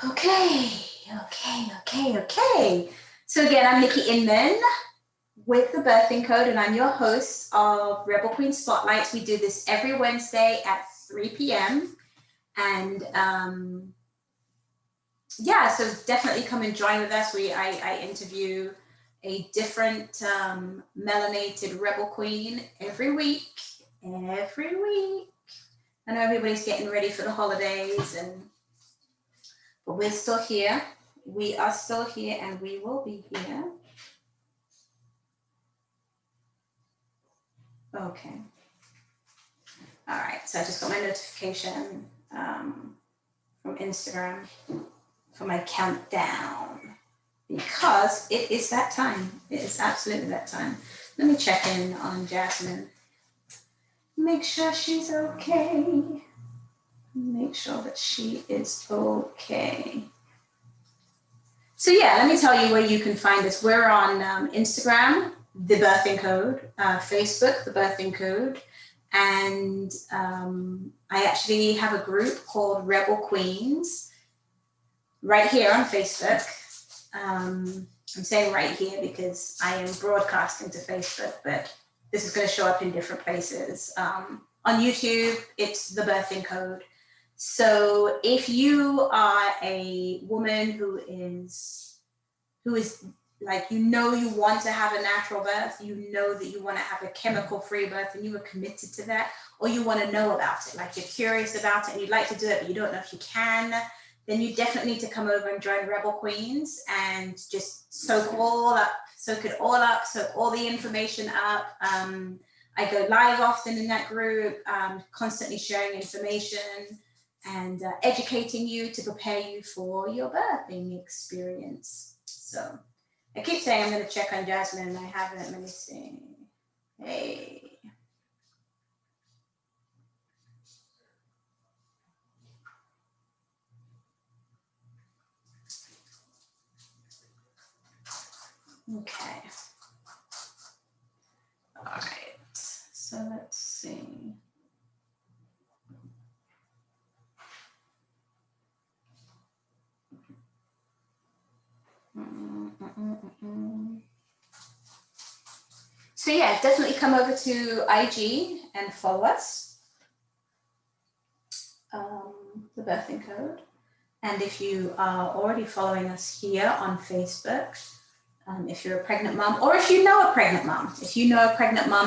Okay. So again, I'm Nikki Inman with the Birthing Code, and I'm your host of Rebel Queen Spotlights. We do this every Wednesday at 3 p.m. And yeah, so definitely come and join with us. I interview a different melanated Rebel Queen every week. I know everybody's getting ready for the holidays, but we're still here. We are still here, and we will be here. Okay. All right, so I just got my notification from Instagram for my countdown because it is that time. It is absolutely that time. Let me check in on Jasmine. Make sure she's okay. Make sure that she is okay. So yeah, let me tell you where you can find us. We're on Instagram, The Birthing Code, Facebook, The Birthing Code, and I actually have a group called Rebel Queens right here on Facebook. I'm saying right here because I am broadcasting to Facebook, but this is going to show up in different places. On YouTube, it's The Birthing Code. So if you are a woman who is like, you want to have a natural birth, that you want to have a chemical-free birth and you are committed to that, or you want to know about it, like you're curious about it and you'd like to do it, but you don't know if you can, then you definitely need to come over and join Rebel Queens and just soak it all up, soak all the information up. I go live often in that group, constantly sharing information and educating you to prepare you for your birthing experience. So I keep saying I'm going to check on Jasmine, and I haven't. Let me see. Hey. Okay. All right. So let's see. So yeah, definitely come over to IG and follow us, The Birthing Code. And if you are already following us here on Facebook, if you're a pregnant mom, or if you know a pregnant mom,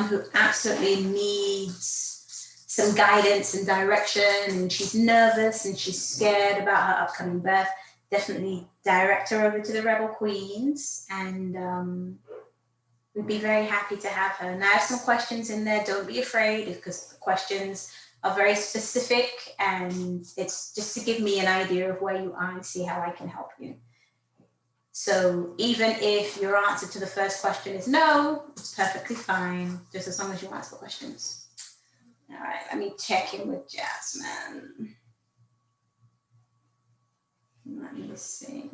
who absolutely needs some guidance and direction, and she's nervous and she's scared about her upcoming birth, definitely direct her over to the Rebel Queens, and we'd be very happy to have her. And I have some questions in there. Don't be afraid, because the questions are very specific, and it's just to give me an idea of where you are and see how I can help you. So even if your answer to the first question is no, it's perfectly fine, just as long as you answer the questions. All right, let me check in with Jasmine. Let me see.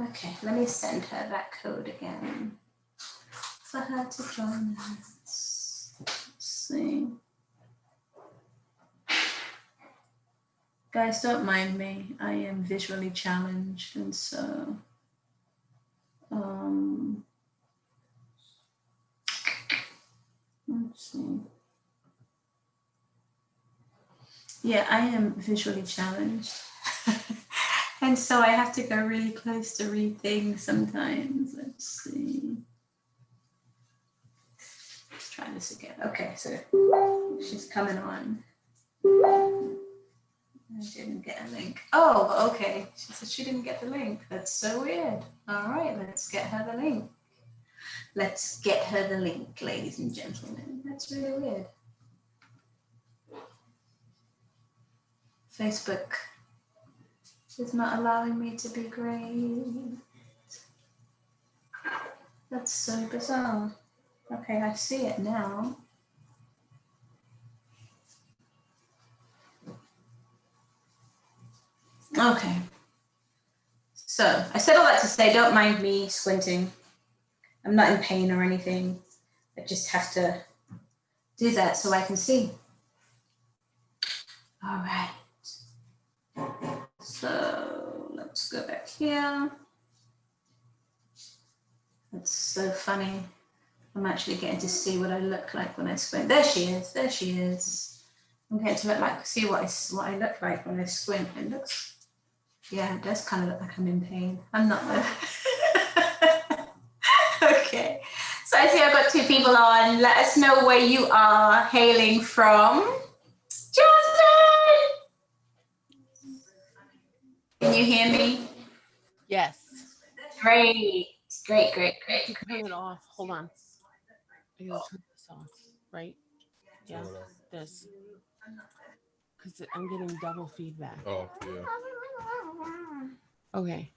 Okay, let me send her that code again for her to join us. Let's see. Guys, don't mind me. I am visually challenged, and so let's see. Yeah, I am visually challenged. And so I have to go really close to read things sometimes. Let's see. Let's try this again. Okay, so she's coming on. I didn't get a link. Oh, okay. She said she didn't get the link. That's so weird. All right, let's get her the link. Let's get her the link, ladies and gentlemen. That's really weird. Facebook is not allowing me to be great. That's so bizarre. Okay, I see it now. Okay. So I said all that to say, don't mind me squinting. I'm not in pain or anything. I just have to do that so I can see. All right. So Let's go back here. That's so funny. I'm actually getting to see what I look like when I squint. There she is. There she is. I'm getting to look like, see what I look like when I squint. It looks, yeah, it does kind of look like I'm in pain. I'm not though. Okay. So I see I've got 2 people on. Let us know where you are hailing from. Jasmine! Can you hear me? Yes. Great. Great. Turn it off. Hold on. I gotta turn this off. Right? Yeah. This. Because I'm getting double feedback. Oh, yeah. Okay.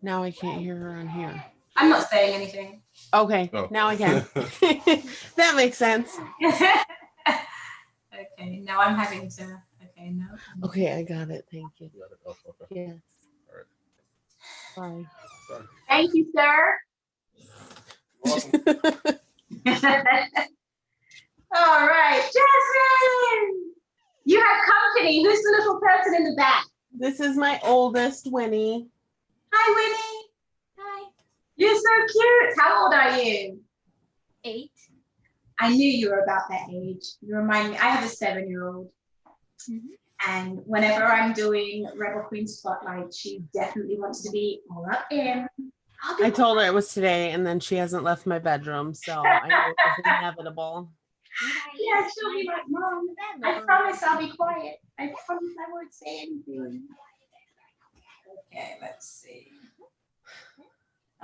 Now I can't hear her on here. I'm not saying anything. Okay. Oh. Now I can. That makes sense. Okay. Now I'm having to. Okay. No. Okay, I got it. Thank you. You got it. Oh, okay. Yes. All right. Bye. Sorry. Thank you, sir. All right, Jasmine. You have company. Who's the little person in the back? This is my oldest, Winnie. Hi, Winnie. Hi. You're so cute. How old are you? 8. I knew you were about that age. You remind me. I have a 7-year-old. Mhm. And whenever I'm doing Rebel Queen Spotlight, she definitely wants to be all up in. I told her it was today, and then she hasn't left my bedroom, so I knew it was inevitable. Yeah, she'll be like, Mom, I promise I'll be quiet. I promise I won't say anything. Okay, let's see.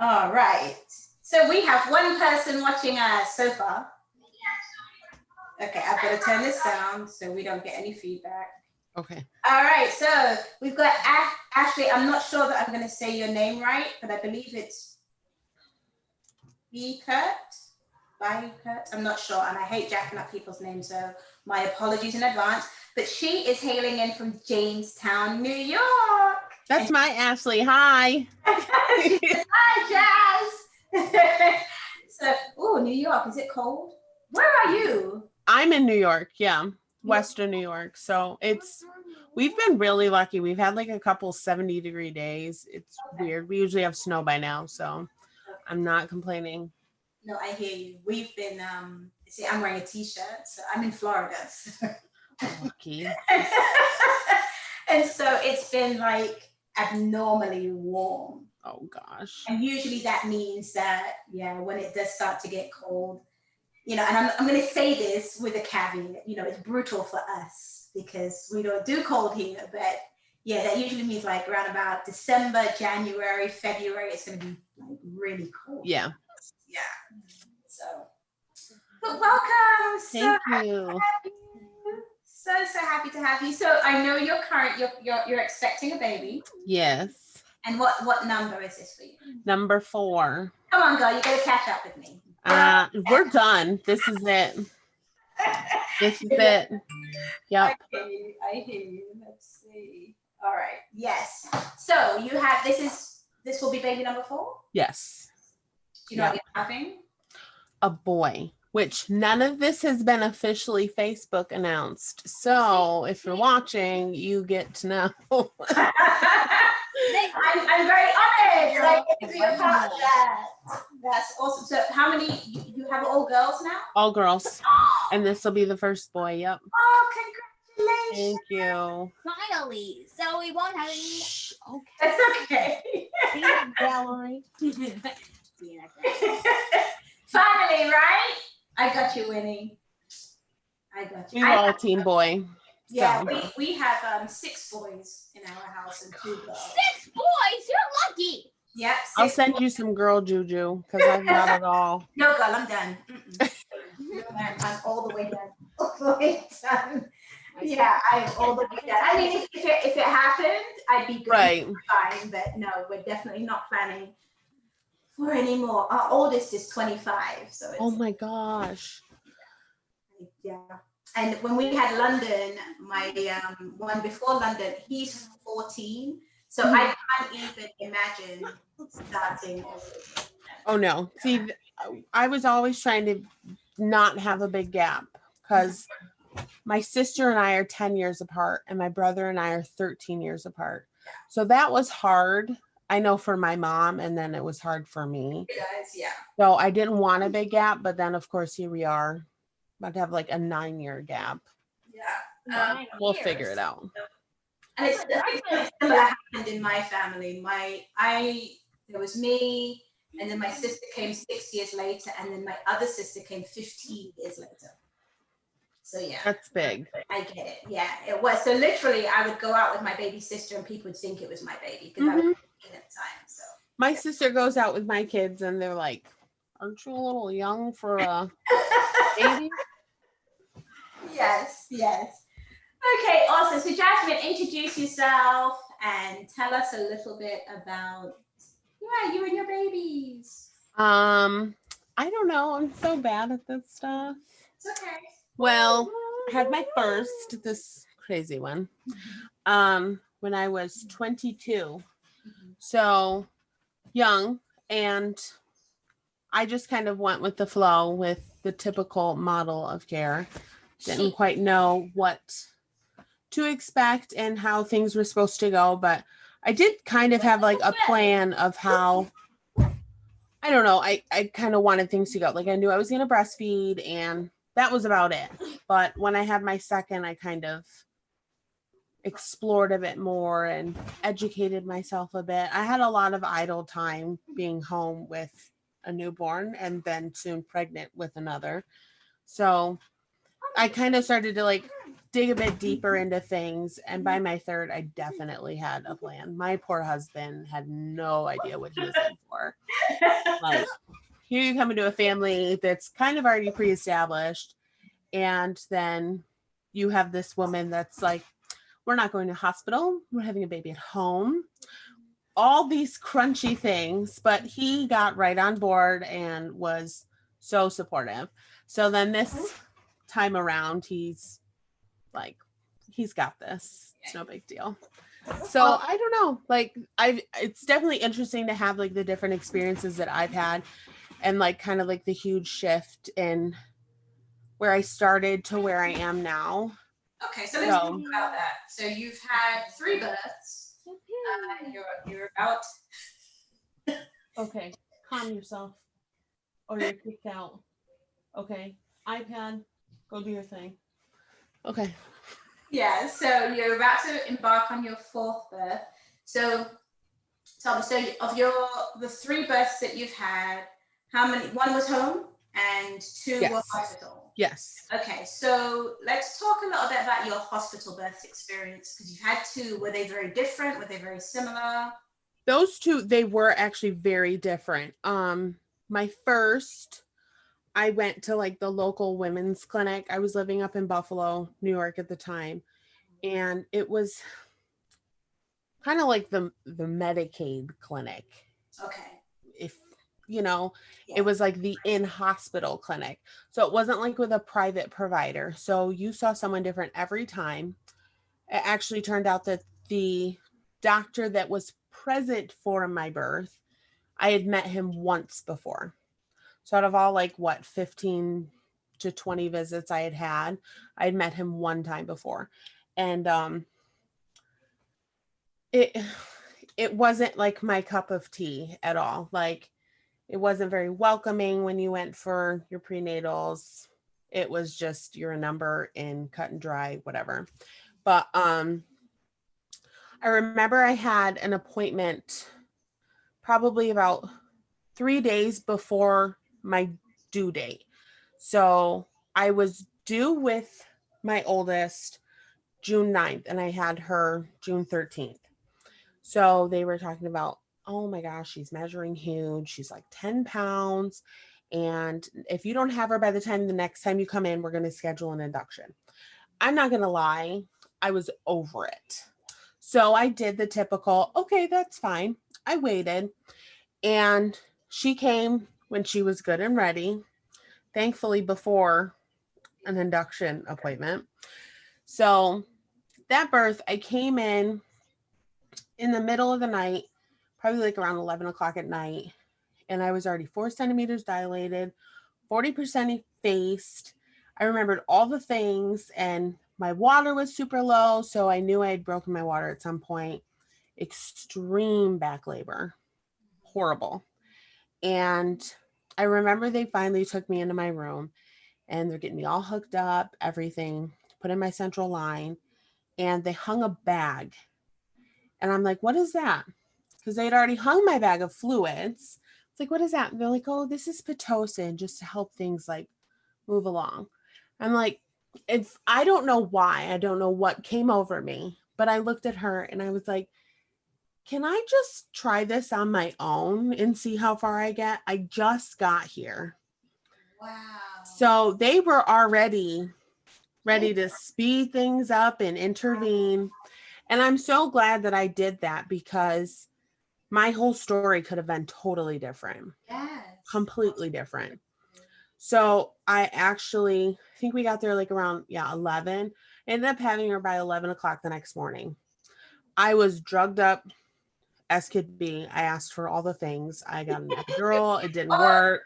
All right. So we have 1 person watching us so far. Okay, I've got to turn this down so we don't get any feedback. Okay. All right, so we've got Ashley. I'm not sure that I'm going to say your name right, but I believe it's Kurt. I'm not sure, and I hate jacking up people's names, so my apologies in advance. But she is hailing in from Jamestown, New York. That's my Ashley. Hi. She says, hi, Jazz. So, New York, is it cold? Where are you? I'm in New York. Yeah. Western New York. So we've been really lucky. We've had like a couple 70-degree days. It's weird. We usually have snow by now, so I'm not complaining. No, I hear you. We've been, see, I'm wearing a t-shirt, so I'm in Florida. So. Lucky. And so it's been like abnormally warm. Oh gosh. And usually that means that, when it does start to get cold, and I'm going to say this with a caveat, it's brutal for us because we don't do cold here, but that usually means like around about December, January, February, it's going to be like really cold. Yeah. Yeah. So, but welcome. Thank you. So happy to have you. So I know you're expecting a baby. Yes. And what number is this for you? Number 4. Come on, girl, you gotta catch up with me. We're done. This is it. This is it. Yep. I hear you. Let's see. All right. Yes. So you have this will be baby number 4? Yes. Do you know what you're having? A boy, which none of this has been officially Facebook announced. So if you're watching, you get to know. I'm very honored that I get to be a part of that. That's awesome. So how many, you have all girls now? All girls. And this will be the first boy. Yep. Oh, congratulations. Thank you. Finally. So we won't have any. Shh, okay. That's okay. Thank you, Valerie. Finally, right? I got you, Winnie. I got you. We were all team boy. Yeah, So. we have 6 boys in our house and 2 girls. 6 boys. You're lucky. Yep. I'll send you some girl juju because I've got it all. No, girl, I'm done. I'm all the way done. All the way done. Yeah, I'm all the way done. I mean, if it happened, I'd be good. Right. Fine, but no, we're definitely not planning for any more. Our oldest is 25, so it's, Oh my gosh. yeah. And when we had London, my one before London, he's 14. So I can't even imagine starting. Oh no. See, I was always trying to not have a big gap because my sister and I are 10 years apart and my brother and I are 13 years apart. So that was hard. I know for my mom, and then it was hard for me. Guys, yeah. So I didn't want a big gap, but then of course here we are, about to have like a 9-year gap. Yeah. We'll figure it out. And it's similar happened in my family. There was me, and then my sister came 6 years later, and then my other sister came 15 years later. So yeah, That's big. I get it. Yeah, it was. So literally, I would go out with my baby sister, and people would think it was my baby because I was 15 at the time. So My sister goes out with my kids, and they're like, "Aren't you a little young for a baby?" yes. Okay, awesome. So Jasmine, introduce yourself and tell us a little bit about you and your babies. I don't know. I'm so bad at this stuff. It's okay. Well, I had my first, this crazy one, when I was 22. So young, and I just kind of went with the flow with the typical model of care. Didn't quite know what to expect and how things were supposed to go, but I did kind of have like a plan of how, I don't know, I kind of wanted things to go. Like I knew I was going to breastfeed, and that was about it. But when I had my second, I kind of explored a bit more and educated myself a bit. I had a lot of idle time being home with a newborn and then soon pregnant with another. So I kind of started to like dig a bit deeper into things. And by my third, I definitely had a plan. My poor husband had no idea what he was in for. Like, here you come into a family that's kind of already pre-established, and then you have this woman that's like, we're not going to hospital, we're having a baby at home, all these crunchy things, but he got right on board and was so supportive. So then this time around, he's like, he's got this, it's no big deal. So I don't know, like it's definitely interesting to have like the different experiences that I've had, and like kind of like the huge shift in where I started to where I am now. Okay, so let's talk about that. So you've had 3 births. You're about. Okay, calm yourself, or you're kicked out. Okay, iPad, go do your thing. Okay. Yeah, so you're about to embark on your 4th birth. So tell me, so of the 3 births that you've had, how many? 1 was home and 2 were hospital. Yes. Okay, so let's talk a little bit about your hospital birth experience, because you've had 2. Were they very different? Were they very similar? Those 2, they were actually very different. My first, I went to like the local women's clinic. I was living up in Buffalo, New York at the time, and it was kind of like the Medicaid clinic. Okay. If it was like the in-hospital clinic. So it wasn't like with a private provider. So you saw someone different every time. It actually turned out that the doctor that was present for my birth, I had met him once before. So out of all 15 to 20 visits I had met him one time before. And it wasn't like my cup of tea at all. Like, it wasn't very welcoming when you went for your prenatals. It was just, you're a number and cut and dry, whatever. But I remember I had an appointment probably about 3 days before my due date. So I was due with my oldest June 9th, and I had her June 13th. So they were talking about, oh my gosh, she's measuring huge. She's like 10 pounds. And if you don't have her by the time the next time you come in, we're going to schedule an induction. I'm not going to lie, I was over it. So I did the typical, okay, that's fine. I waited, and she came when she was good and ready, thankfully before an induction appointment. So that birth, I came in the middle of the night, probably like around 11 o'clock at night. And I was already 4 centimeters dilated, 40% effaced. I remembered all the things, and my water was super low. So I knew I had broken my water at some point. extreme back labor, horrible. And I remember they finally took me into my room and they're getting me all hooked up, everything, put in my central line, and they hung a bag. And I'm like, what is that? Because they had already hung my bag of fluids. It's like, what is that? And they're like, oh, this is Pitocin, just to help things like move along. I'm like, if I don't know why, I don't know what came over me, but I looked at her and I was like, can I just try this on my own and see how far I get? I just got here. Wow. So they were already ready to speed things up and intervene. And I'm so glad that I did that because my whole story could have been totally different, Yes. completely different. So I think we got there like around, 11. I ended up having her by 11 o'clock the next morning. I was drugged up as could be. I asked for all the things. I got an epidural. It didn't work.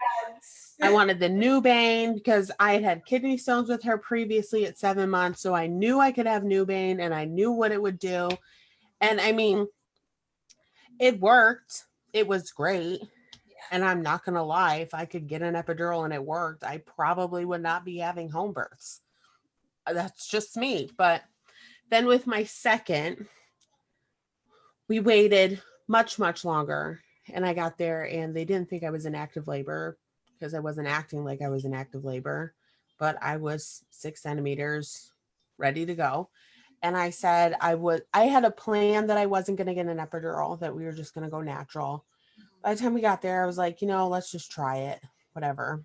I wanted the Nubane because I had had kidney stones with her previously at 7 months. So I knew I could have Nubane and I knew what it would do. And I mean, it worked. It was great. And I'm not going to lie, if I could get an epidural and it worked, I probably would not be having home births. That's just me. But then with my second, we waited much, much longer. And I got there and they didn't think I was in active labor because I wasn't acting like I was in active labor, but I was 6 centimeters ready to go. And I said I had a plan that I wasn't going to get an epidural, that we were just going to go natural. By the time we got there, I was like, let's just try it, whatever.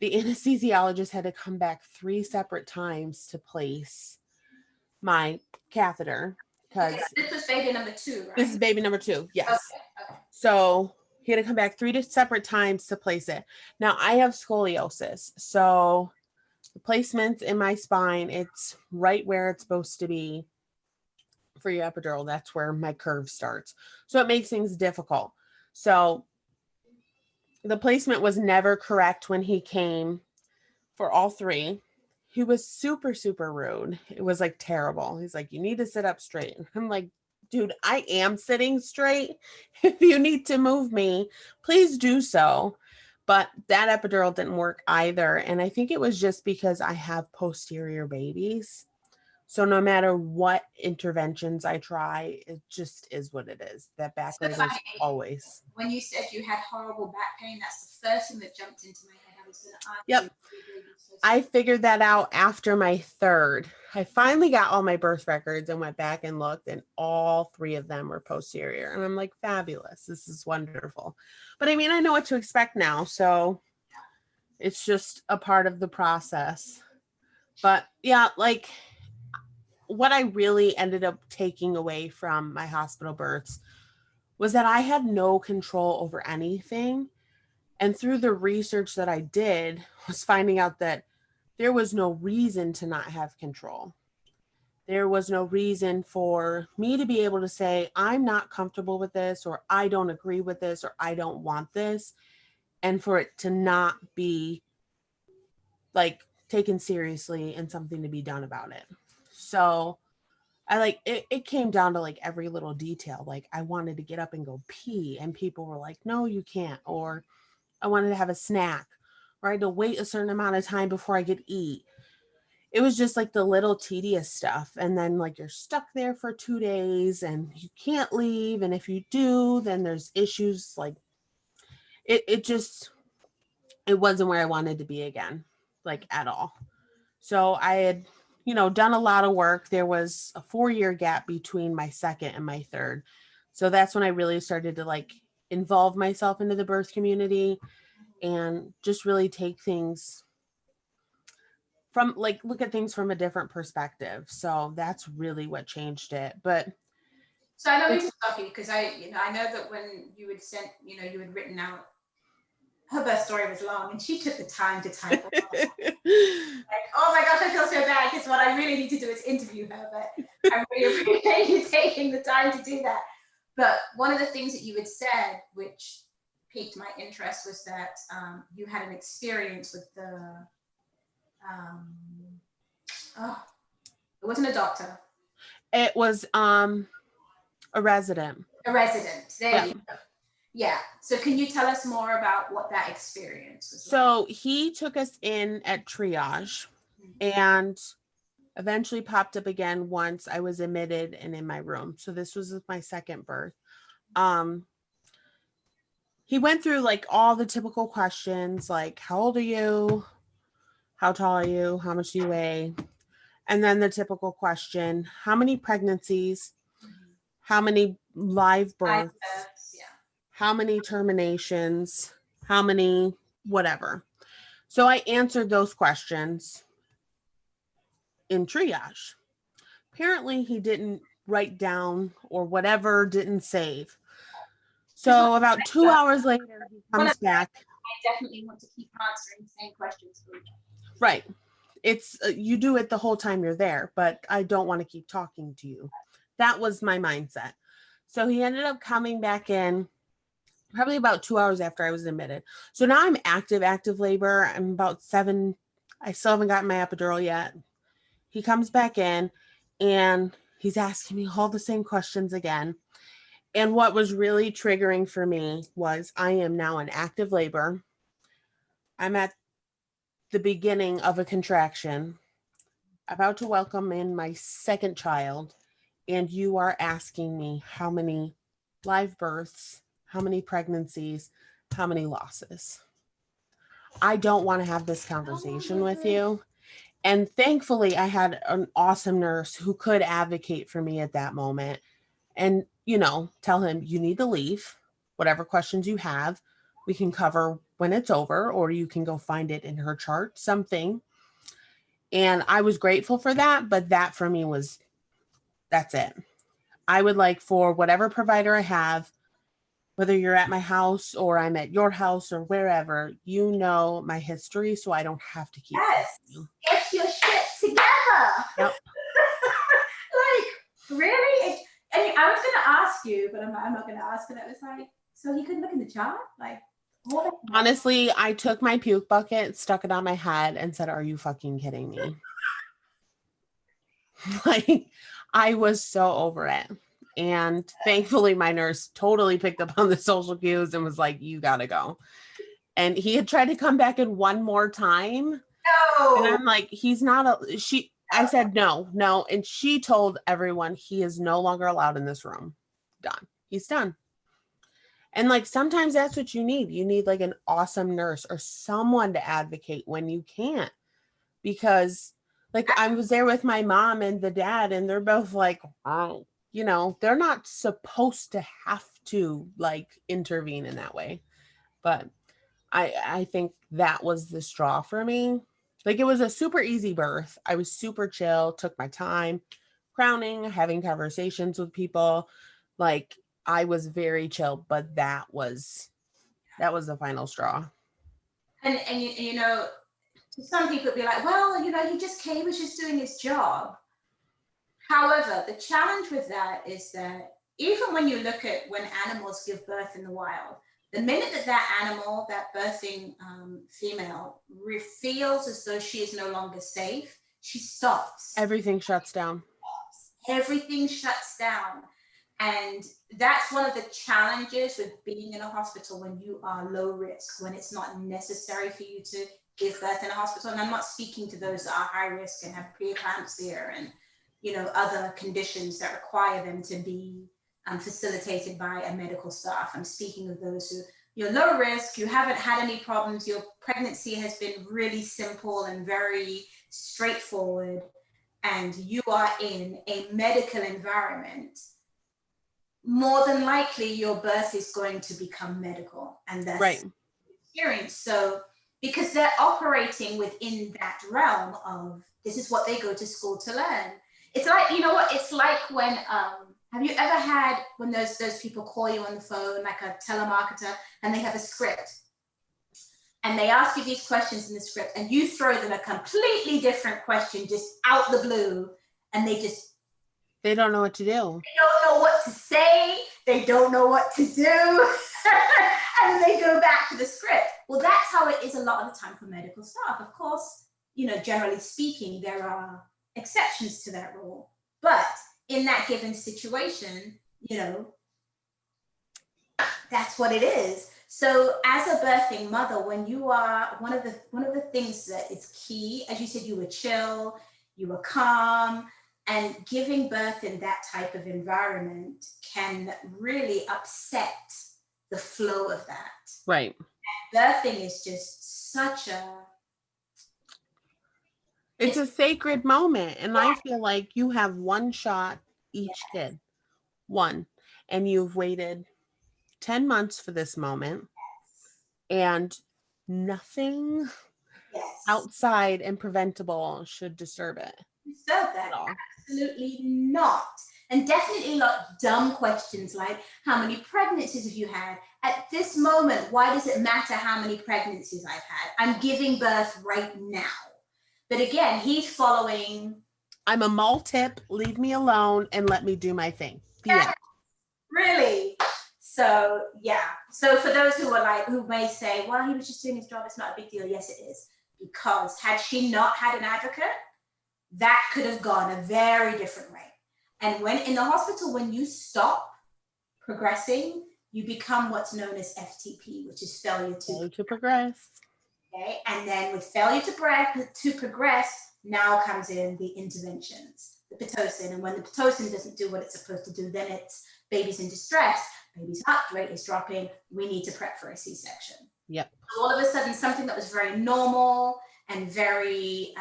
The anesthesiologist had to come back 3 separate times to place my catheter because This was baby number 2, right? this is baby number 2. Yes. Okay. So he had to come back 3 separate times to place it. Now I have scoliosis. So the placement in my spine, it's right where it's supposed to be for your epidural. That's where my curve starts. So it makes things difficult. So the placement was never correct when he came for all 3. He was super, super rude. It was like terrible. He's like, you need to sit up straight. And I'm like, dude, I am sitting straight. If you need to move me, please do so. But that epidural didn't work either. And I think it was just because I have posterior babies. So no matter what interventions I try, it just is what it is. That back leg is always. When you said you had horrible back pain, that's the first thing that jumped into my head. I was going to ask Yep. you. I figured that out after my third. I finally got all my birth records and went back and looked, and all 3 of them were posterior. And I'm like, fabulous. This is wonderful. But I mean, I know what to expect now. So it's just a part of the process. But yeah, like what I really ended up taking away from my hospital births was that I had no control over anything. And through the research that I did, was finding out that there was no reason to not have control. There was no reason for me to be able to say, I'm not comfortable with this, or I don't agree with this, or I don't want this. And for it to not be like taken seriously and something to be done about it. So I like it came down to like every little detail. Like I wanted to get up and go pee, and people were like, no, you can't. Or I wanted to have a snack, or I had to wait a certain amount of time before I could eat. It was just like the little tedious stuff. And then like you're stuck there for 2 days and you can't leave. And if you do, then there's issues. Like it wasn't where I wanted to be again, like at all. So I had, done a lot of work. There was a 4-year gap between my second and my third. So that's when I really started to like involve myself into the birth community and just really take things from like, look at things from a different perspective. So that's really what changed it. But so I don't mean to stop you because I know that when you had sent, you had written out her birth story was long, and she took the time to type it up. Like, oh my gosh, I feel so bad because what I really need to do is interview her, but I really appreciate you taking the time to do that. But one of the things that you had said, which piqued my interest, was that you had an experience with the, it wasn't a doctor. It was A resident. A resident. There Yeah. you go. Yeah. So can you tell us more about what that experience was like? So he took us in at triage and eventually popped up again once I was admitted and in my room. So this was my second birth. He went through like all the typical questions, like how old are you? How tall are you? How much do you weigh? And then the typical question, how many pregnancies? How many live births? Yeah. How many terminations? How many whatever? So I answered those questions in triage. Apparently he didn't write down or whatever, didn't save. So about 2 hours later, he comes back. I definitely want to keep answering the same questions. Right. It's you do it the whole time you're there, but I don't want to keep talking to you. That was my mindset. So he ended up coming back in probably about 2 hours after I was admitted. So now I'm active labor. I'm about 7. I still haven't gotten my epidural yet. He comes back in and he's asking me all the same questions again. And what was really triggering for me was I am now in active labor. I'm at the beginning of a contraction, about to welcome in my second child, and you are asking me how many live births, how many pregnancies, how many losses. I don't want to have this conversation with you. And thankfully, I had an awesome nurse who could advocate for me at that moment and, tell him you need to leave. Whatever questions you have, we can cover when it's over, or you can go find it in her chart, something. And I was grateful for that, but that for me that's it. I would like for whatever provider I have, whether you're at my house or I'm at your house or wherever, my history, so I don't have to keep. Yes. Get your shit together. Yep. Like, really? I mean, I was going to ask you, but I'm not going to ask. But it was like, so he couldn't look in the chart? Like, what? Honestly, I took my puke bucket, stuck it on my head, and said, "Are you fucking kidding me?" Like, I was so over it. And thankfully, my nurse totally picked up on the social cues and was like, "You gotta go." And he had tried to come back in one more time. No. And I'm like, I said, no. And she told everyone he is no longer allowed in this room. Done. He's done. And like, sometimes that's what you need. You need like an awesome nurse or someone to advocate when you can't. Because like, I was there with my mom and the dad, and they're both like, oh, they're not supposed to have to like intervene in that way. But I think that was the straw for me. Like, it was a super easy birth. I was super chill, took my time, crowning, having conversations with people. Like, I was very chill, but that was the final straw. And to some people it'd be like, well, he just came, he was just doing his job. However, the challenge with that is that even when you look at when animals give birth in the wild, the minute that animal, that birthing female, feels as though she is no longer safe, she stops. Everything shuts down. Everything shuts down. And that's one of the challenges with being in a hospital when you are low risk, when it's not necessary for you to give birth in a hospital. And I'm not speaking to those that are high risk and have preeclampsia and other conditions that require them to be facilitated by a medical staff. I'm speaking of those who you're low risk, you haven't had any problems, your pregnancy has been really simple and very straightforward, and you are in a medical environment. More than likely, your birth is going to become medical, and that's right. Experience. So, because they're operating within that realm of this is what they go to school to learn. It's like, it's like when, have you ever had when those people call you on the phone, like a telemarketer, and they have a script and they ask you these questions in the script and you throw them a completely different question just out the blue, and they don't know what to do. They don't know what to say. They don't know what to do. And they go back to the script. Well, that's how it is a lot of the time for medical staff. Of course, generally speaking, there are exceptions to that rule. But in that given situation, you know, that's what it is. So as a birthing mother, when you are, one of the things that is key, as you said, you were chill, you were calm, and giving birth in that type of environment can really upset the flow of that. Right. Birthing is just such a, It's a sacred moment. And I feel like you have one shot each kid, one, and you've waited 10 months for this moment, and nothing yes, outside and preventable should disturb it deserve at that. all. Absolutely not. And definitely not dumb questions like, how many pregnancies have you had? At this moment, why does it matter how many pregnancies I've had? I'm giving birth right now. But again, he's following. I'm a multip, leave me alone and let me do my thing. The end. Really? So yeah. So for those who are like, who may say, well, he was just doing his job, it's not a big deal. Yes, it is. Because had she not had an advocate, that could have gone a very different way. And when in the hospital, when you stop progressing, you become what's known as FTP, which is failure to progress. Okay, and then with failure to progress, now comes in the interventions, the Pitocin. And when the Pitocin doesn't do what it's supposed to do, then it's baby's in distress, baby's heart rate is dropping, we need to prep for a C-section. Yep. All of a sudden, something that was very normal and very,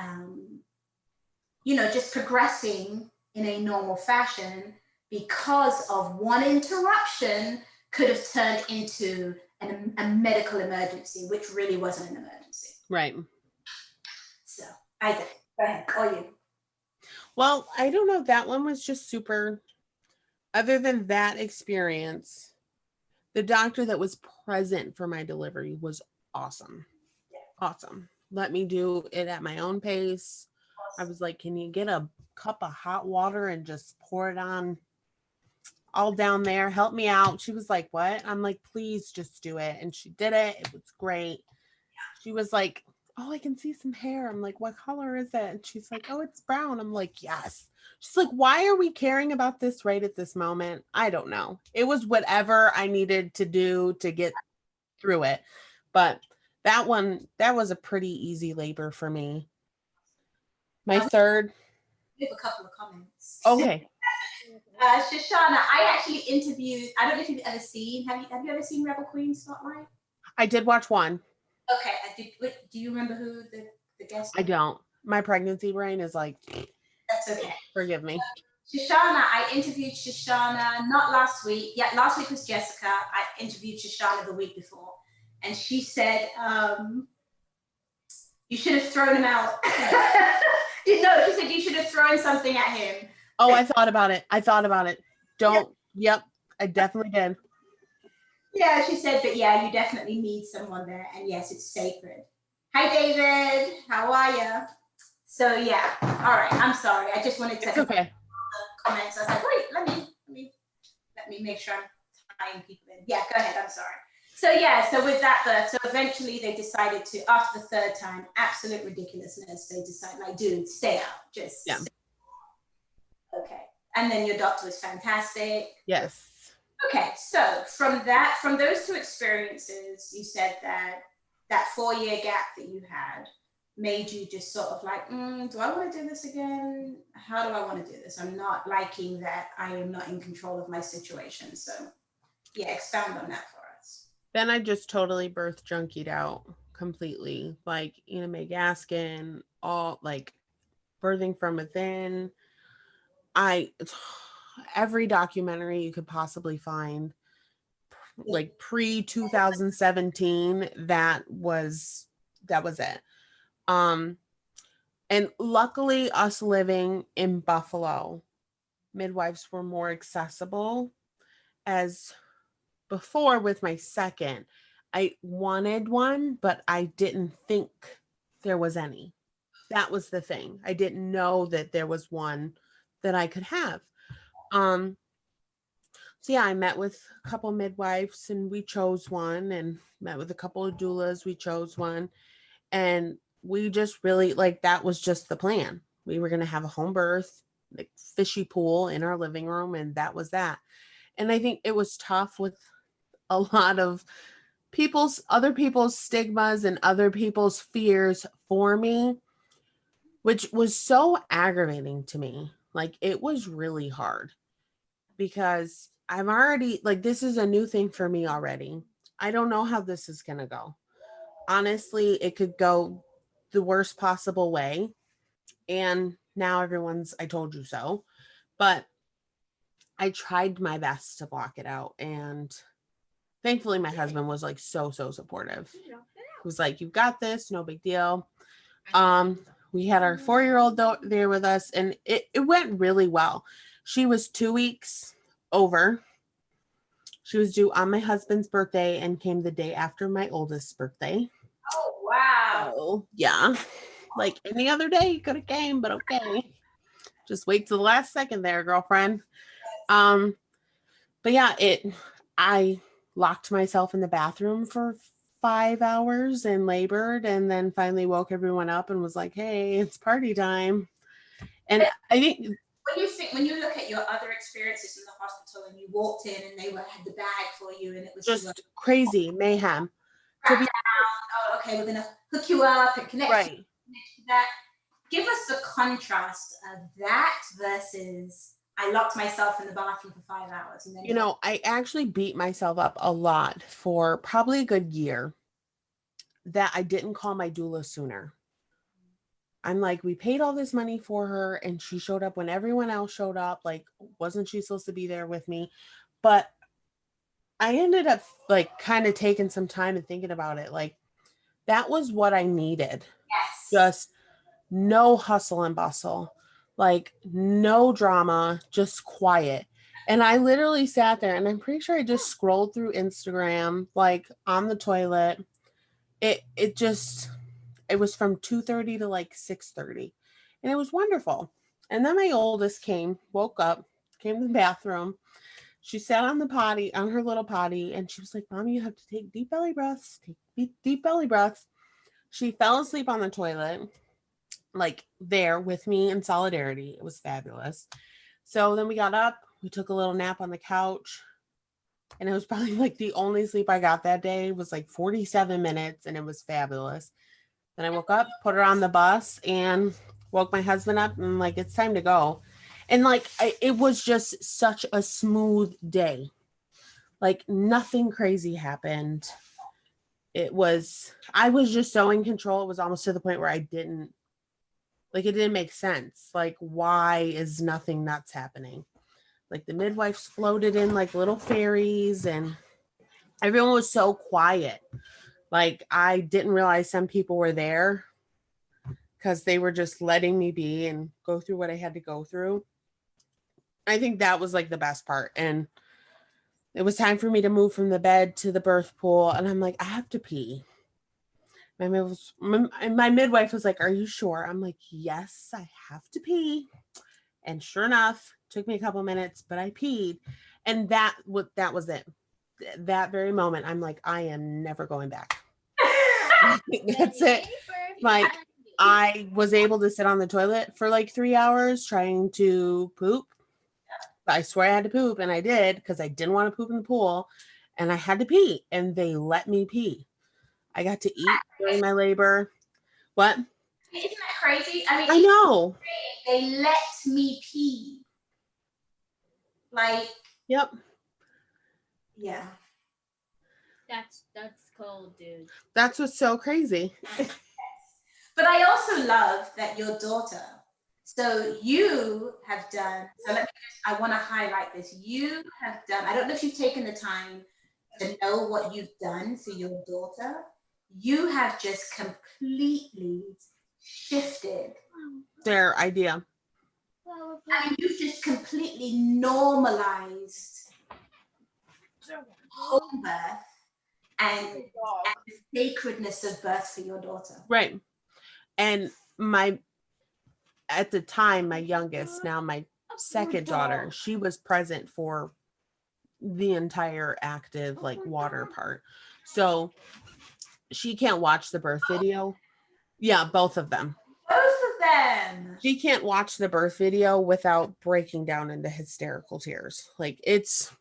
just progressing in a normal fashion, because of one interruption, could have turned into a medical emergency, which really wasn't an emergency. Right. So I did. Go ahead, call you. Well, I don't know. That one was just super. Other than that experience, the doctor that was present for my delivery was awesome. Yeah. Awesome. Let me do it at my own pace. Awesome. I was like, can you get a cup of hot water and just pour it on all down there? Help me out. She was like, what? I'm like, please just do it. And she did it. It was great. She was like, oh, I can see some hair. I'm like, what color is it? And she's like, oh, it's brown. I'm like, yes. She's like, why are we caring about this right at this moment? I don't know. It was whatever I needed to do to get through it. But that was a pretty easy labor for me. My third. We have a couple of comments. Okay. Shoshana, I actually interviewed, I don't know if you've ever seen, have you ever seen Rebel Queen Spotlight? I did watch one. Okay, do you remember who the guest was? I don't. My pregnancy brain is like, that's okay. Forgive me. Shoshana, I interviewed Shoshana, not last week. Yeah, last week was Jessica. I interviewed Shoshana the week before. And she said, you should have thrown him out. She said you should have thrown something at him. Oh, I thought about it. Yep, I definitely did. Yeah, she said, but yeah, you definitely need someone there. And yes, it's sacred. Hi, David. How are you? So yeah, all right. I'm sorry. I just wanted to. It's okay. Comments. I was like, wait, let me make sure I'm tying people in. Yeah, go ahead. I'm sorry. So yeah, so with that birth, so eventually they decided to, after the third time, absolute ridiculousness. They decided, like, dude, stay out. Just yeah. Okay. And then your doctor was fantastic. Yes. Okay, so from those two experiences, you said that 4-year gap that you had made you just sort of like, do I want to do this again? How do I want to do this? I'm not liking that I am not in control of my situation. So yeah, expound on that for us. Then I just totally birth junkied out completely. Like Ina May Gaskin, all like birthing from within. Every documentary you could possibly find, like pre 2017, that was it. And luckily, us living in Buffalo, midwives were more accessible. As before with my second, I wanted one, but I didn't think there was any. That was the thing. I didn't know that there was one that I could have. So yeah, I met with a couple midwives and we chose one, and met with a couple of doulas. We chose one, and we just really, like, that was just the plan. We were going to have a home birth, like fishy pool in our living room. And that was that. And I think it was tough with a lot of other people's stigmas and other people's fears for me, which was so aggravating to me. Like, it was really hard because I'm already like, this is a new thing for me already. I don't know how this is going to go. Honestly, it could go the worst possible way. And now everyone's, I told you so. But I tried my best to block it out. And thankfully, my husband was like so supportive. He was like, "You've got this, no big deal." We had our 4-year-old there with us, and it went really well. She was 2 weeks over. She was due on my husband's birthday and came the day after my oldest birthday. Oh, wow. So, yeah. Like any other day, you could have came, but okay. Just wait till the last second there, girlfriend. But yeah, I locked myself in the bathroom for 5 hours and labored, and then finally woke everyone up and was like, "Hey, it's party time." And I think when you look at your other experiences in the hospital and you walked in and they had the bag for you and it was just crazy mayhem. Oh, okay, we're gonna hook you up and connect Right. you to that. Give us the contrast of that versus I locked myself in the bathroom for 5 hours. And then I actually beat myself up a lot for probably a good year that I didn't call my doula sooner. I'm like, we paid all this money for her and she showed up when everyone else showed up. Like, wasn't she supposed to be there with me? But I ended up like kind of taking some time and thinking about it. Like, that was what I needed. Yes. Just no hustle and bustle, like no drama, just quiet. And I literally sat there and I'm pretty sure I just scrolled through Instagram, like on the toilet. It was from 2:30 to like 6:30. And it was wonderful. And then my oldest woke up, came to the bathroom. She sat on her little potty, and she was like, "Mommy, you have to take deep belly breaths, take deep belly breaths." She fell asleep on the toilet, like there with me in solidarity. It was fabulous. So then we got up, we took a little nap on the couch, and it was probably like the only sleep I got that day was like 47 minutes, and it was fabulous. Then I woke up, put her on the bus, and woke my husband up, and like, it's time to go. And like, it was just such a smooth day. Like, nothing crazy happened. I was just so in control. It was almost to the point where it didn't make sense. Like, why is nothing nuts happening? Like, the midwives floated in like little fairies and everyone was so quiet. Like, I didn't realize some people were there because they were just letting me be and go through what I had to go through. I think that was like the best part. And it was time for me to move from the bed to the birth pool. And I'm like, I have to pee. My midwife was like, "Are you sure?" I'm like, "Yes, I have to pee." And sure enough, took me a couple minutes, but I peed. And that was it. That very moment, I'm like, I am never going back. That's it. Like, I was able to sit on the toilet for like 3 hours trying to poop. I swear I had to poop, and I did because I didn't want to poop in the pool, and I had to pee, and they let me pee. I got to eat during my labor. What? Isn't that crazy? I mean, I know. They let me pee. Like, Yep. Yeah. That's cold, dude. That's what's so crazy. But I also love that your daughter, so you have done, I want to highlight this. You have done, I don't know if you've taken the time to know what you've done for your daughter. You have just completely shifted their idea. I mean, you've just completely normalized home birth and the sacredness of birth for your daughter. Right. And at the time, my youngest, now my second daughter, she was present for the entire active like water part. So she can't watch the birth video. Yeah, both of them. Both of them. She can't watch the birth video without breaking down into hysterical tears. Like it's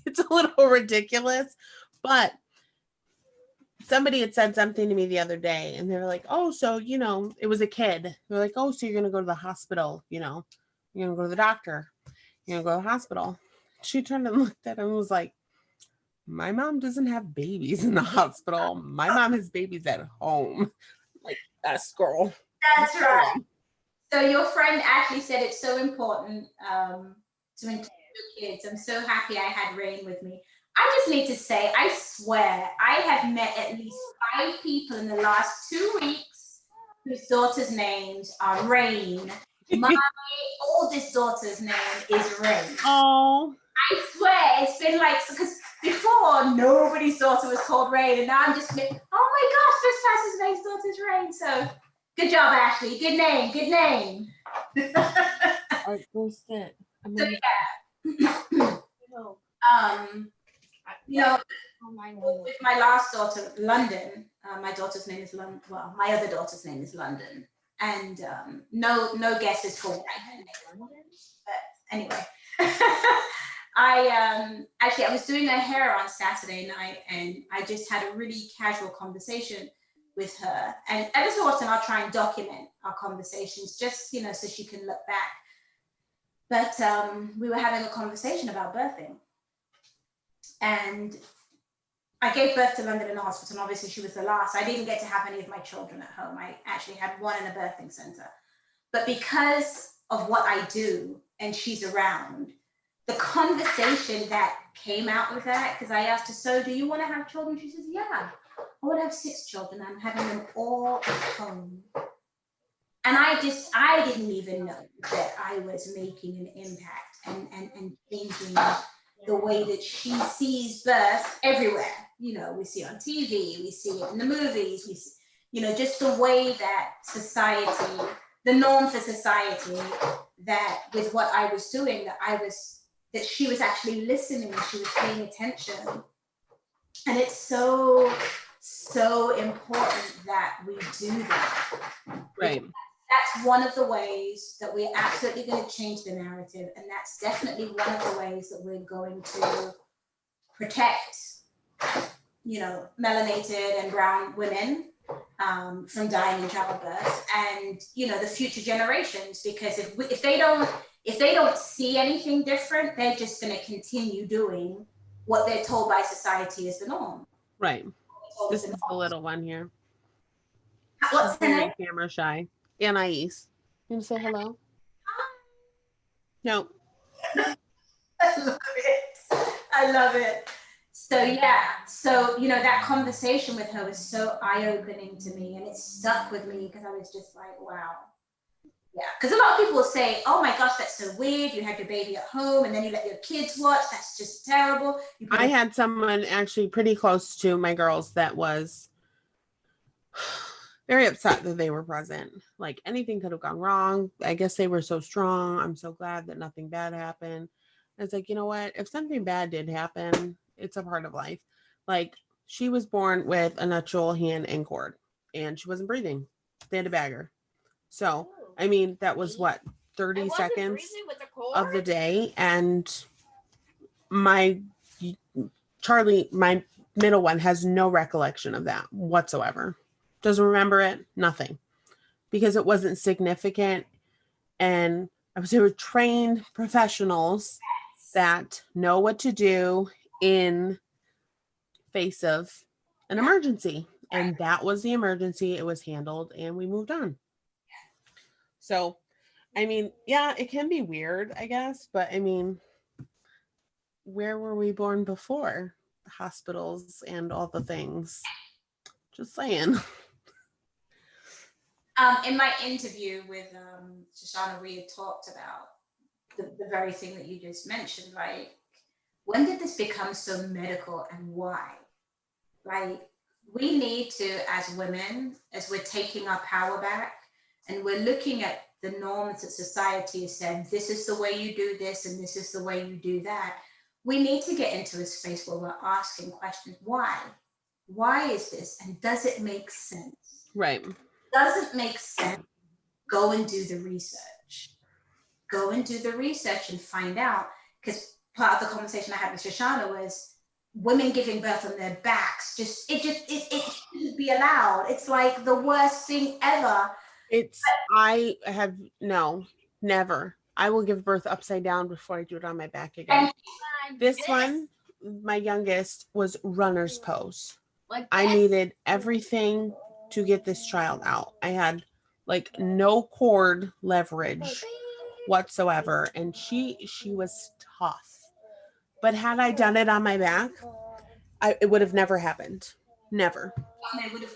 a little ridiculous, but somebody had said something to me the other day and they were like, oh, so, it was a kid. They're like, oh, so you're going to go to the hospital, you're going to go to the doctor, you're going to go to the hospital. She turned and looked at him and was like, my mom doesn't have babies in the hospital. My mom has babies at home. Like, that's girl. That's right. So your friend actually said it's so important to include your kids. I'm so happy I had Rain with me. I just need to say, I swear, I have met at least 5 people in the last 2 weeks whose daughters' names are Rain. My oldest daughter's name is Rain. Oh. I swear, it's been like, because before nobody's daughter was called Rain, and now I'm just, oh my gosh, this person's name's daughter's Rain. So good job, Ashley. Good name. Good name. All right, go sit. So yeah. With my last daughter, London, my daughter's name is London. Well, my other daughter's name is London, and no guesses for what I name. But anyway, I was doing her hair on Saturday night, and I just had a really casual conversation with her. And every so often, I'll try and document our conversations, just so she can look back. But we were having a conversation about birthing. And I gave birth to London in the hospital, and obviously she was the last. I didn't get to have any of my children at home. I actually had one in a birthing center. But because of what I do and she's around, the conversation that came out with that, because I asked her, so do you want to have children? She says, yeah, I want to have 6 children. I'm having them all at home. And I didn't even know that I was making an impact and changing the way that she sees birth everywhere. We see it on TV, we see it in the movies, we see, just the way that society, the norm for society, that with what I was doing, that she was actually listening, she was paying attention. And it's so, so important that we do that. Right. That's one of the ways that we're absolutely going to change the narrative. And that's definitely one of the ways that we're going to protect, melanated and brown women from dying in childbirth, and, the future generations, because if they don't see anything different, they're just going to continue doing what they're told by society is the norm. Right. This is the little one here. What's her name? Camera shy. Anais. You want to say hello? No. I love it. So yeah, that conversation with her was so eye-opening to me, and it stuck with me because I was just like, wow. Yeah, because a lot of people will say, oh my gosh, that's so weird. You had your baby at home and then you let your kids watch. That's just terrible. I had someone actually pretty close to my girls that was very upset that they were present. Like anything could have gone wrong. I guess they were so strong. I'm so glad that nothing bad happened. It's like, you know what? If something bad did happen, it's a part of life. Like she was born with a natural hand and cord, and she wasn't breathing. They had to bag her. So, I mean, that was what, 30 seconds of the day. And my Charlie, my middle one, has no recollection of that whatsoever. Doesn't remember it, nothing, because it wasn't significant. And I was there with trained professionals that know what to do in face of an emergency. And that was the emergency. It was handled and we moved on. So, I mean, yeah, it can be weird, I guess, but I mean, where were we born before? The hospitals and all the things. Just saying. In my interview with Shoshana, we had talked about the very thing that you just mentioned, like, when did this become so medical and why? Like, we need to, as women, as we're taking our power back and we're looking at the norms that society has said, this is the way you do this and this is the way you do that. We need to get into a space where we're asking questions. Why? Why is this? And does it make sense? Right. Doesn't make sense. go and do the research. Go and do the research and find out. Because part of the conversation I had with Shoshana was women giving birth on their backs. It shouldn't be allowed. It's like the worst thing ever. Never. I will give birth upside down before I do it on my back again. This one, my youngest, was runner's pose. I needed everything to get this child out. I had like no cord leverage whatsoever, and she was tough. But had I done it on my back, it would have never happened. Never.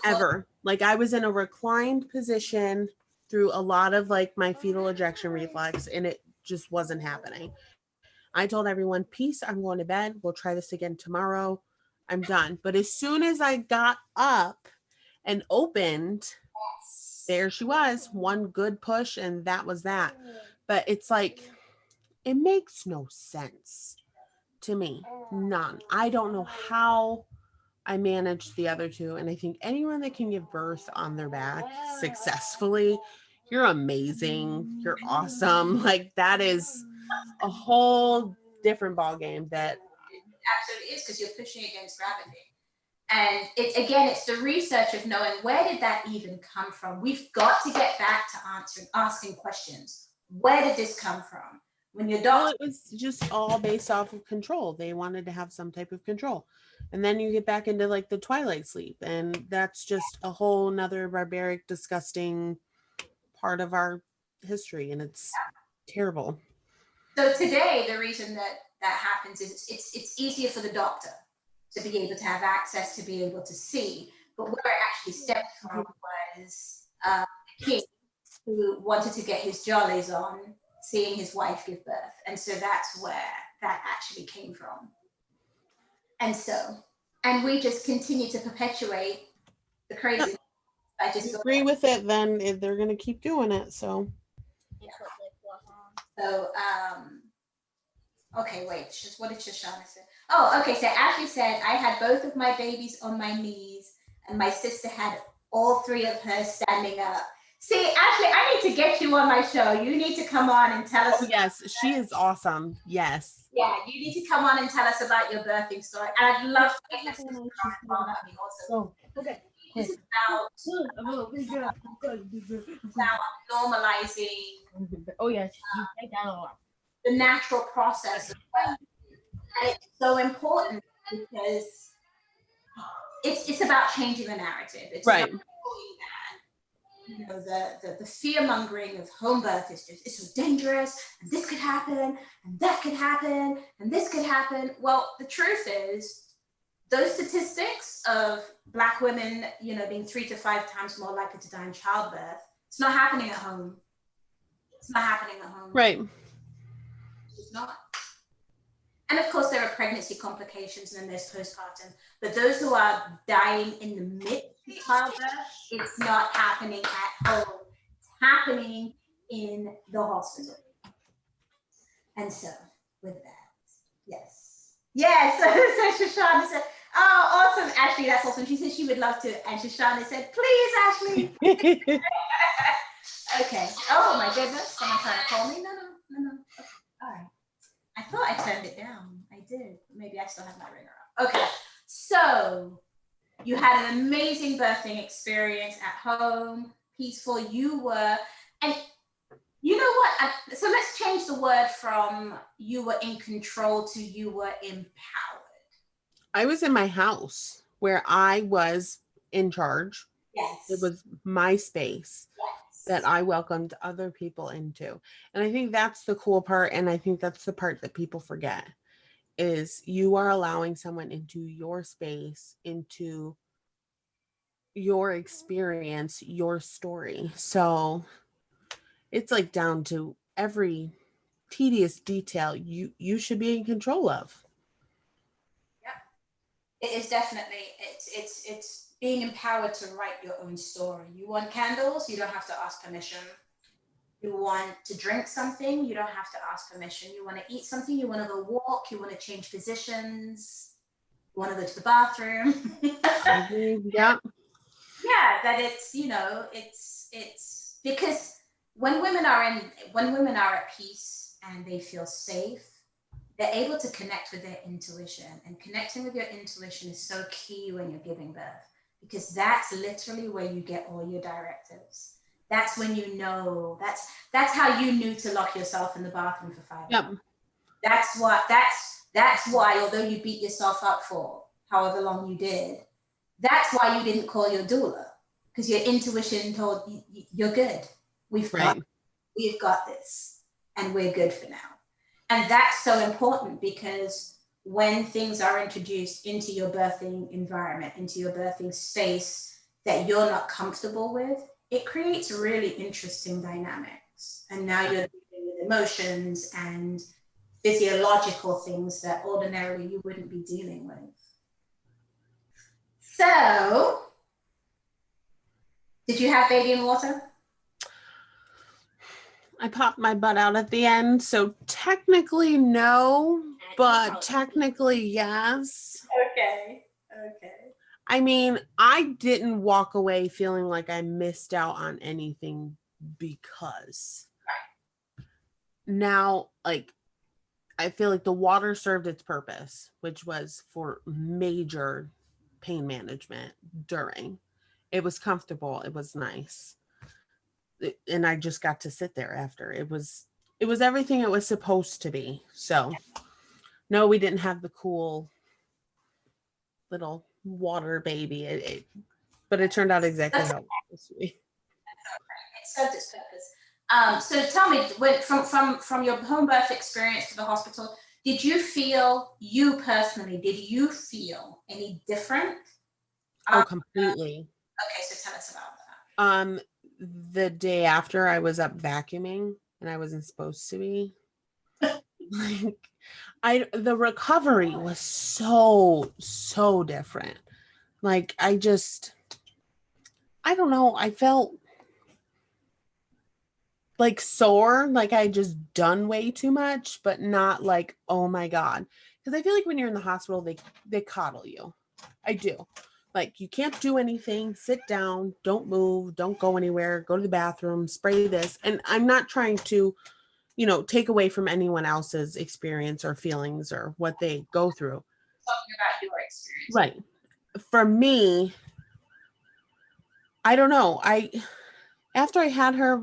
Ever. Like I was in a reclined position through a lot of like my fetal ejection reflex, and it just wasn't happening. I told everyone, peace, I'm going to bed. We'll try this again tomorrow. I'm done. But as soon as I got up and opened, there she was. One good push, and that was that. But it's like, it makes no sense to me. None. I don't know how I managed the other two. And I think anyone that can give birth on their back successfully, you're amazing. You're awesome. Like that is a whole different ball game. That absolutely is, because you're pushing against gravity. And it's the research of knowing, where did that even come from? We've got to get back to asking questions. Where did this come from? When your doctor, it was just all based off of control. They wanted to have some type of control. And then you get back into like the twilight sleep, and that's just a whole nother barbaric, disgusting part of our history, and it's terrible. So today, the reason that happens is it's easier for the doctor to be able to have access, to be able to see. But where it actually stemmed from was a kid who wanted to get his jollies on seeing his wife give birth. And so that's where that actually came from. And we just continue to perpetuate the crazy. I just agree with it, then they're going to keep doing it. So, okay, wait, what did Shoshana say? Oh, okay, so Ashley said, I had both of my babies on my knees, and my sister had all three of her standing up. See, Ashley, I need to get you on my show. You need to come on and tell us. Oh, yes, she is awesome. Yes. Yeah, you need to come on and tell us about your birthing story. And I'd love to get this on. That'd be awesome. Okay. This is about normalizing. Oh yes, you take that a lot. The natural process of birth. And it's so important because it's about changing the narrative. It's right. About that, the fear mongering of home birth is just, it's so dangerous, and this could happen, and that could happen, and this could happen. Well, the truth is, those statistics of Black women, being 3 to 5 times more likely to die in childbirth, it's not happening at home. It's not happening at home. Right. It's not. And of course, there are pregnancy complications, and then there's postpartum. But those who are dying in the midst of childbirth, it's not happening at home. It's happening in the hospital. And so, with that, yes. Yes, so Shoshana said, oh, awesome, Ashley, that's awesome. She said she would love to, and Shoshana said, please, Ashley. Okay. Oh, my goodness. Someone trying to call me? No. Okay. All right. I thought I turned it down. I did. Maybe I still have my ringer up. Okay. So you had an amazing birthing experience at home, peaceful. You were, and you know what? So let's change the word from you were in control to you were empowered. I was in my house where I was in charge. Yes. It was my space. Yes. That I welcomed other people into. And I think that's the cool part. And I think that's the part that people forget, is you are allowing someone into your space, into your experience, your story. So it's like down to every tedious detail you should be in control of. Yeah. It is definitely, it's being empowered to write your own story. You want candles, you don't have to ask permission. You want to drink something, you don't have to ask permission. You want to eat something, you want to go walk, you want to change positions, you want to go to the bathroom. Yeah. Yeah, that it's, it's because when women are at peace and they feel safe, they're able to connect with their intuition. And connecting with your intuition is so key when you're giving birth, because that's literally where you get all your directives. That's when you know, that's how you knew to lock yourself in the bathroom for 5 Yep. hours. That's why, although you beat yourself up for however long you did, that's why you didn't call your doula, because your intuition told you, you're good. We've got this, and we're good for now. And that's so important, because when things are introduced into your birthing environment, into your birthing space that you're not comfortable with, it creates really interesting dynamics. And now you're dealing with emotions and physiological things that ordinarily you wouldn't be dealing with. So, did you have baby in water? I popped my butt out at the end, so technically no, but technically yes. Okay. I mean, I didn't walk away feeling like I missed out on anything, because now, like, I feel like the water served its purpose, which was for major pain management during. It was comfortable. It was nice. And I just got to sit there after. It was everything it was supposed to be. So no, we didn't have the cool little water baby. But it turned out exactly how it was supposed to be. It served its purpose. So tell me, from your home birth experience to the hospital, did you feel any different? Oh, completely. Okay, so tell us about that. The day after, I was up vacuuming, and I wasn't supposed to be. Like, the recovery was so different. Like, I don't know, I felt like sore, like I just done way too much, but not like, oh my God. Because I feel like when you're in the hospital, they coddle you. I do. Like, you can't do anything, sit down, don't move, don't go anywhere, go to the bathroom, spray this. And I'm not trying to, take away from anyone else's experience or feelings or what they go through. Talking about your experience. Right. For me, I don't know. After I had her,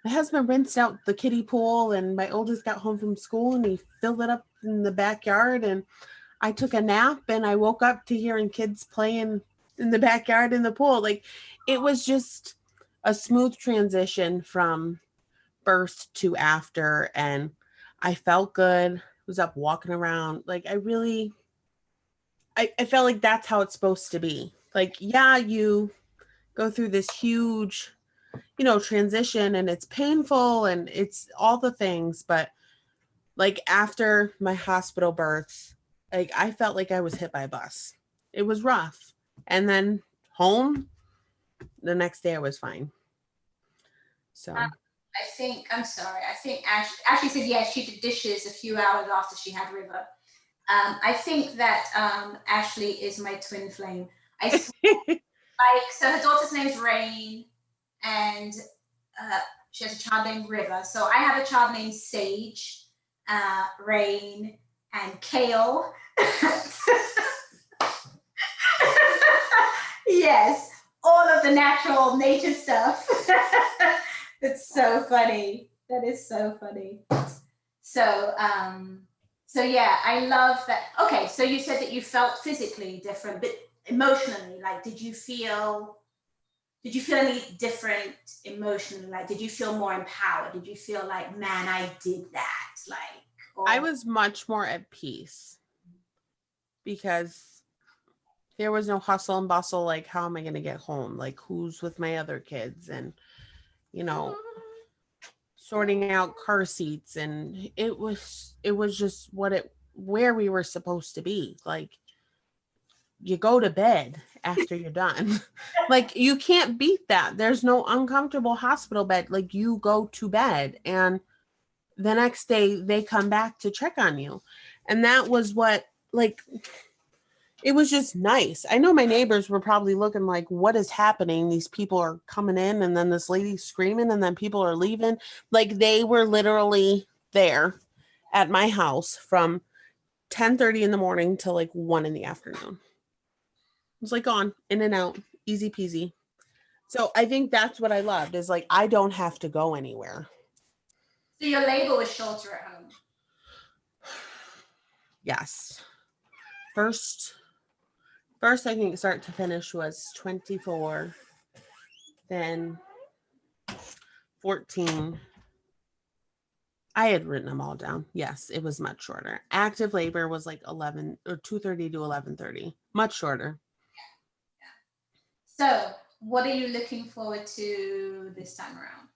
my husband rinsed out the kiddie pool, and my oldest got home from school and he filled it up in the backyard, and I took a nap, and I woke up to hearing kids playing in the backyard in the pool. Like, it was just a smooth transition from birth to after, and I felt good. Was up walking around. Like, I felt like that's how it's supposed to be. Like, yeah, you go through this huge, transition, and it's painful and it's all the things, but like, after my hospital births, like, I felt like I was hit by a bus. It was rough. And then home, the next day I was fine. So I'm sorry. I think Ashley said yes, she did dishes a few hours after she had River. I think that Ashley is my twin flame. I swear, so her daughter's name is Rain, and she has a child named River. So I have a child named Sage, Rain, and Kale. Yes, all of the natural nature stuff. It's so funny. That is so funny. So yeah, I love that. Okay, so you said that you felt physically different, but emotionally, like, did you feel any different emotionally? Like, did you feel more empowered? Did you feel like, man, I did that? Like, I was much more at peace, because there was no hustle and bustle. Like, how am I going to get home? Like, who's with my other kids? And, sorting out car seats. And it was just where we were supposed to be. Like, you go to bed after you're done. Like, you can't beat that. There's no uncomfortable hospital bed. Like, you go to bed, and the next day they come back to check on you. And that was what, like, it was just nice. I know my neighbors were probably looking like, what is happening? These people are coming in and then this lady's screaming and then people are leaving. Like they were literally there at my house from 10:30 in the morning till like 1 in the afternoon. It was like gone, in and out, easy peasy. So I think that's what I loved is like, I don't have to go anywhere. So your labor was shorter at home. Yes. First, I think start to finish was 24, then 14. I had written them all down. Yes, it was much shorter. Active labor was like 11 or 2:30 to 11:30, much shorter. So what are you looking forward to this time around?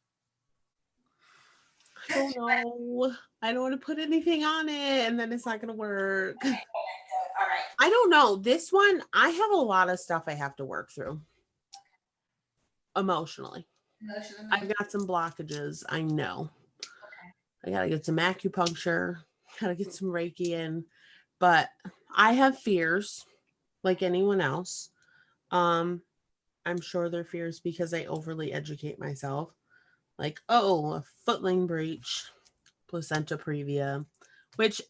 I don't know. I don't want to put anything on it and then it's not going to work. Okay, all right. I don't know. This one, I have a lot of stuff I have to work through emotionally. I've got some blockages. I know. I got to get some acupuncture, got to get some Reiki in, but I have fears like anyone else. I'm sure they're fears because I overly educate myself. Like, oh, a footling breach, placenta previa, which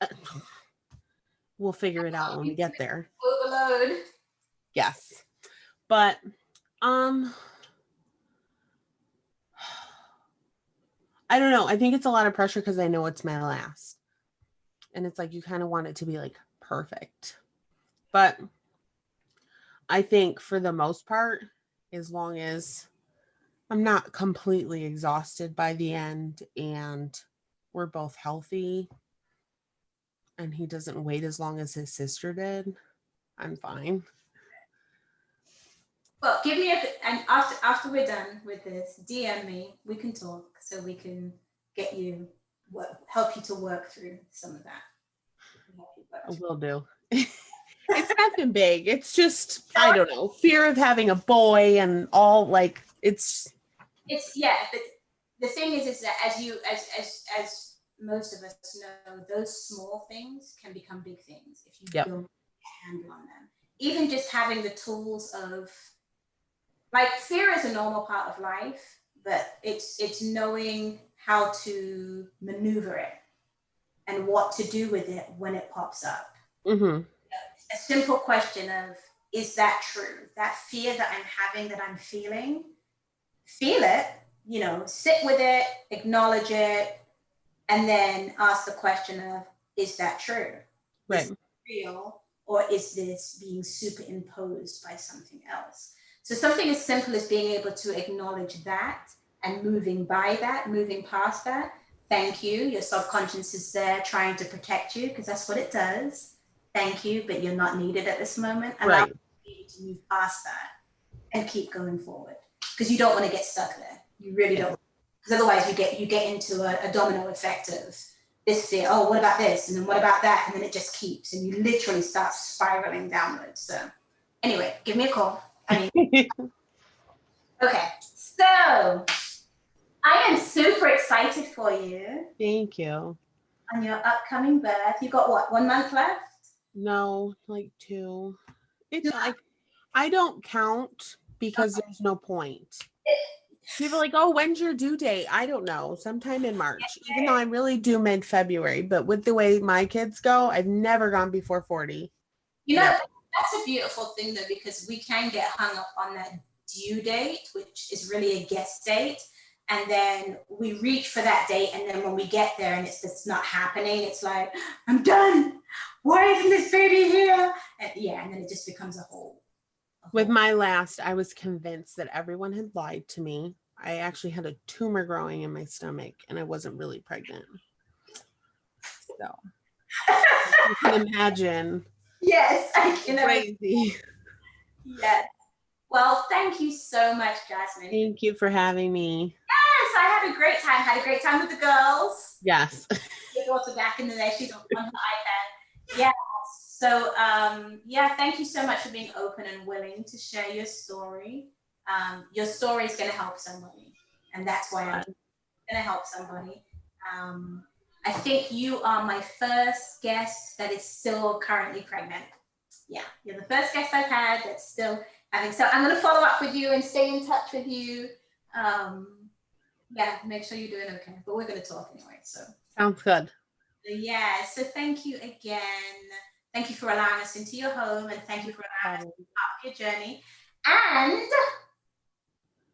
we'll figure it out when we get there. Overload. Yes. But I don't know. I think it's a lot of pressure because I know it's my last. And it's like you kind of want it to be like perfect. But I think for the most part, as long as I'm not completely exhausted by the end and we're both healthy and he doesn't wait as long as his sister did, I'm fine. Well, give me and after we're done with this, DM me. We can talk so we can get you help you to work through some of that. I will do. It's nothing big. It's just, I don't know, fear of having a boy and all like it's yeah, but the thing is that as most of us know, those small things can become big things if you Yep. don't handle on them. Even just having the tools of like fear is a normal part of life, but it's knowing how to maneuver it and what to do with it when it pops up. Mm-hmm. A simple question of, is that true? That fear that I'm having, that I'm feeling, feel it, sit with it, acknowledge it, and then ask the question of, is that true? Right. Is it real, or is this being superimposed by something else? So something as simple as being able to acknowledge that and moving by that, moving past that. Thank you. Your subconscious is there trying to protect you because that's what it does. Thank you, but you're not needed at this moment. Allow you to move past that and keep going forward because you don't want to get stuck there. You really don't. Because otherwise you get into a domino effect of this fear. Oh, what about this? And then what about that? And then it just keeps, and you literally start spiraling downwards. So anyway, give me a call. Okay. So I am super excited for you. Thank you. On your upcoming birth. You got what, 1 month left? No, like 2. It's like I don't count because there's no point. People are like, oh, when's your due date? I don't know. Sometime in March, even though I'm really due mid-February. But with the way my kids go, I've never gone before 40. That's a beautiful thing though, because we can get hung up on that due date, which is really a guess date. And then we reach for that date. And then when we get there and it's not happening, it's like, I'm done. Why isn't this baby here? And then it just becomes a whole. With my last, I was convinced that everyone had lied to me. I actually had a tumor growing in my stomach and I wasn't really pregnant. So you can imagine. Yes, I can. Crazy. Yes. Well, thank you so much, Jasmine. Thank you for having me. Yes, I had a great time. Had a great time with the girls. Yes. Your daughter back in the day, she's on her iPad. Yeah. So, thank you so much for being open and willing to share your story. Your story is going to help somebody. And that's why I'm going to help somebody. I think you are my first guest that is still currently pregnant. Yeah, you're the first guest I've had that's still having. So I'm going to follow up with you and stay in touch with you. Yeah, make sure you're doing okay. But we're going to talk anyway. So Sounds good. yeah. So thank you again. Thank you for allowing us into your home, and thank you for allowing us to be part of your journey. And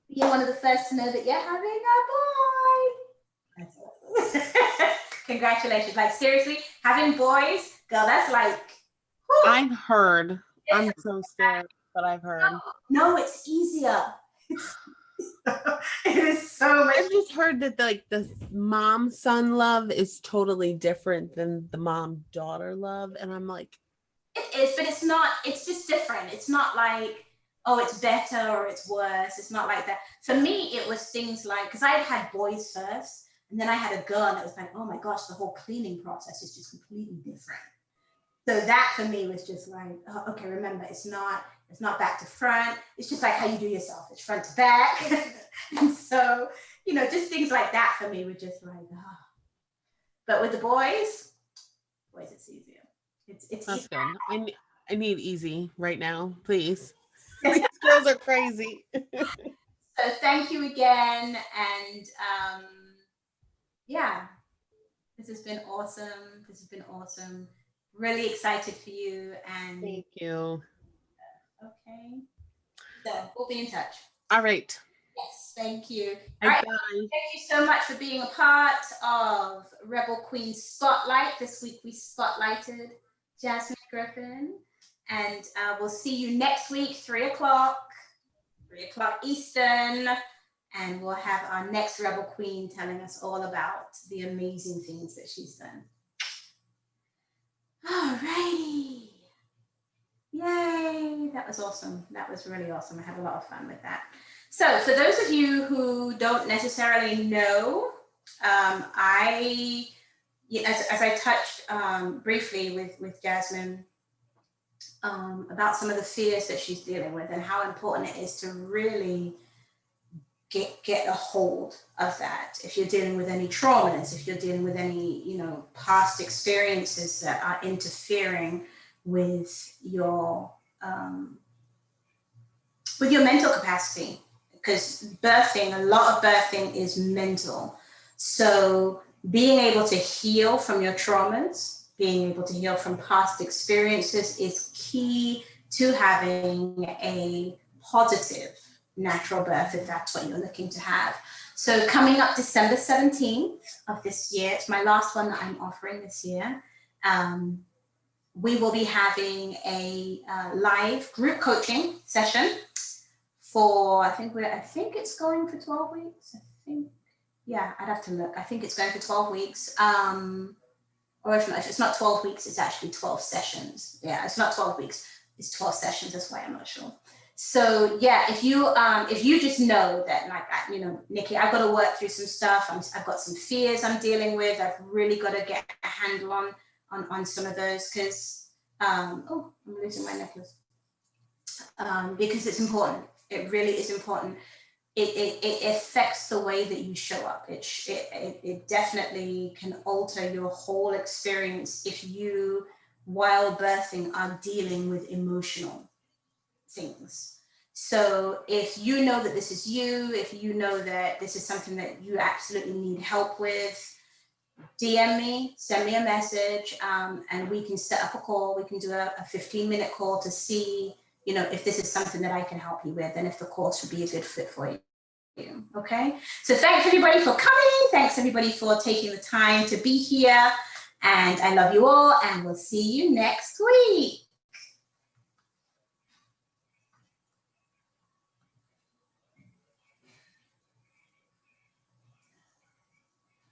you're one of the first to know that you're having a boy. That's awesome. Congratulations. Like seriously, having boys, girl, that's like, whew. I've heard. I'm so scared, but I've heard. No, it's easier. It is so much. I've just heard that the mom son love is totally different than the mom daughter love, and I'm like, It is, but it's not. It's just different. It's not like, oh, it's better or it's worse. It's not like that. For me, it was things like, because I had boys first, and then I had a girl, and it was like, oh my gosh, the whole cleaning process is just completely different. So that for me was just like, oh, okay, remember, it's not back to front. It's just like how you do yourself. It's front to back. And so, just things like that for me were just like, oh. But with the boys, it's easier. It's that's easier. good. I need easy right now, please. These girls are crazy. So thank you again. And yeah, this has been awesome. Really excited for you. And Thank you. okay. So we'll be in touch. All right. Yes, thank you. Bye. All right. Thank you so much for being a part of Rebel Queen Spotlight. This week we spotlighted Jasmine Griffin. And we'll see you next week, 3 o'clock Eastern. And we'll have our next Rebel Queen telling us all about the amazing things that she's done. All righty. Yay. That was awesome. That was really awesome. I had a lot of fun with that. So for those of you who don't necessarily know, as I touched briefly with Jasmine about some of the fears that she's dealing with and how important it is to really get a hold of that. If you're dealing with any traumas, if you're dealing with any, past experiences that are interfering with your mental capacity, because a lot of birthing is mental. So being able to heal from your traumas, being able to heal from past experiences is key to having a positive natural birth, if that's what you're looking to have. So coming up December 17th of this year, it's my last one that I'm offering this year. We will be having a live group coaching session for, I think it's going for 12 weeks. I'd have to look. I think it's going for 12 weeks. Or if it's not 12 weeks, it's actually 12 sessions. Yeah, it's not 12 weeks, it's 12 sessions. That's why I'm not sure. So yeah, if you just know that, like, Nikki, I've got to work through some stuff. I've got some fears I'm dealing with. I've really got to get a handle on some of those, because I'm losing my necklace. Because it's important. It really is important. It affects the way that you show up. It definitely can alter your whole experience if you, while birthing, are dealing with emotional things. So if you know that this is you, if you know that this is something that you absolutely need help with, DM me, send me a message, and we can set up a call. We can do a 15-minute call to see, if this is something that I can help you with, and if the course would be a good fit for you. Okay, so thanks everybody for coming. Thanks everybody for taking the time to be here. And I love you all, and we'll see you next week.